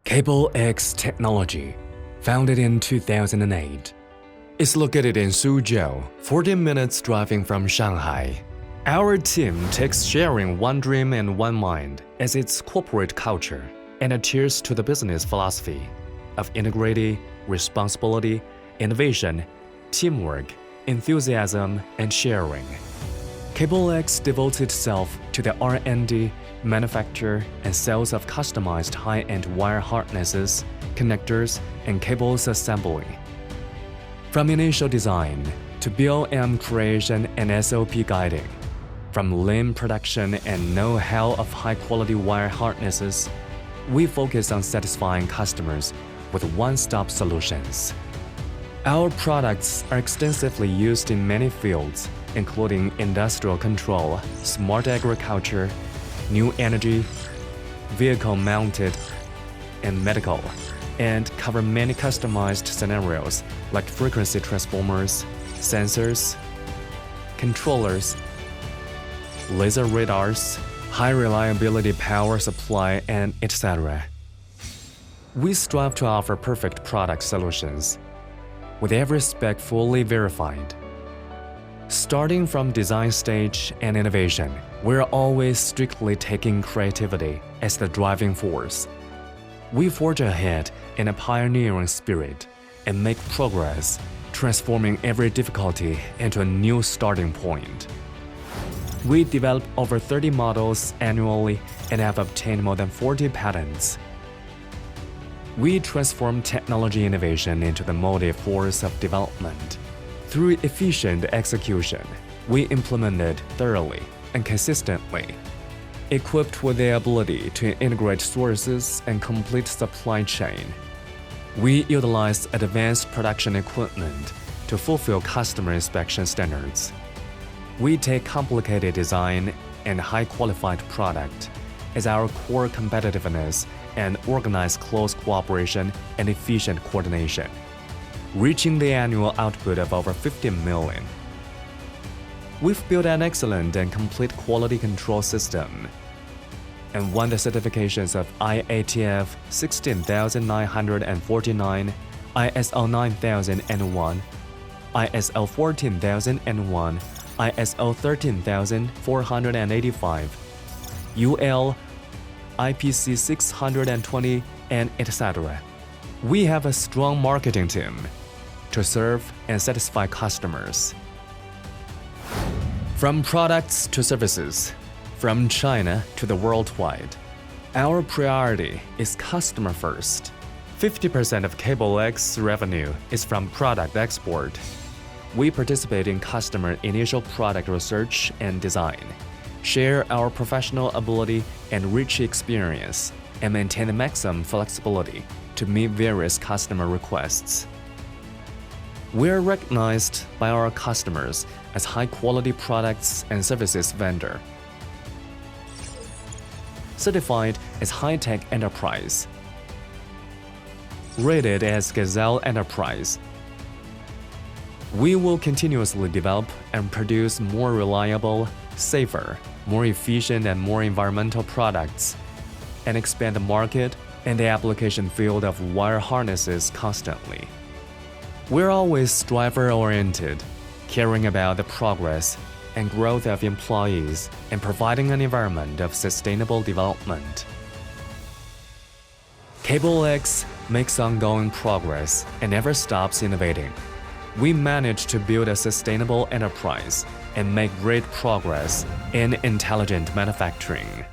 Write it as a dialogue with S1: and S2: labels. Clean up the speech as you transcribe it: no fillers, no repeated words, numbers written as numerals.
S1: Kable-X technology, founded in 2008, is located in Suzhou, 14 minutes driving from Shanghai. Our team takes sharing one dream and one mind as its corporate culture and adheres to the business philosophy of integrity, responsibility, innovation, teamwork, enthusiasm, and sharing. Kable-X devotes itself to the R&D, manufacture, and sales of customized high-end wire harnesses, connectors, and cables assembly. From initial design to BOM creation and SOP guiding, from lean production and know-how of high-quality wire harnesses, we focus on satisfying customers with one-stop solutions. Our products are extensively used in many fields, including industrial control, smart agriculture, new energy, vehicle-mounted, and medical, and cover many customized scenarios like frequency transformers, sensors, controllers, laser radars, high-reliability power supply, and etc. We strive to offer perfect product solutions, with every spec fully verified. Starting from design stage and innovation, we're always strictly taking creativity as the driving force. We forge ahead in a pioneering spirit and make progress, transforming every difficulty into a new starting point. We develop over 30 models annually and have obtained more than 40 patents. We transform technology innovation into the motive force of development. Through efficient execution, we implement it thoroughly and consistently. Equipped with the ability to integrate sources and complete supply chain, we utilize advanced production equipment to fulfill customer inspection standards. We take complicated design and high-qualified product as our core competitiveness and organize close cooperation and efficient coordination, reaching the annual output of over 50 million. We've built an excellent and complete quality control system and won the certifications of IATF 16949, ISO 9001, ISO 14001, ISO 13485, UL, IPC 620, and etc. We have a strong marketing team to serve and satisfy customers. From products to services, from China to the worldwide, our priority is customer first. 50% of Kable-X revenue is from product export. We participate in customer initial product research and design, share our professional ability and rich experience, and maintain the maximum flexibility to meet various customer requests. We are recognized by our customers as high-quality products and services vendor, certified as high-tech enterprise, rated as Gazelle Enterprise. We will continuously develop and produce more reliable, safer, more efficient, and more environmental products, and expand the market and the application field of wire harnesses constantly. We're always driver-oriented, caring about the progress and growth of employees and providing an environment of sustainable development. Kable-X makes ongoing progress and never stops innovating. We manage to build a sustainable enterprise and make great progress in intelligent manufacturing.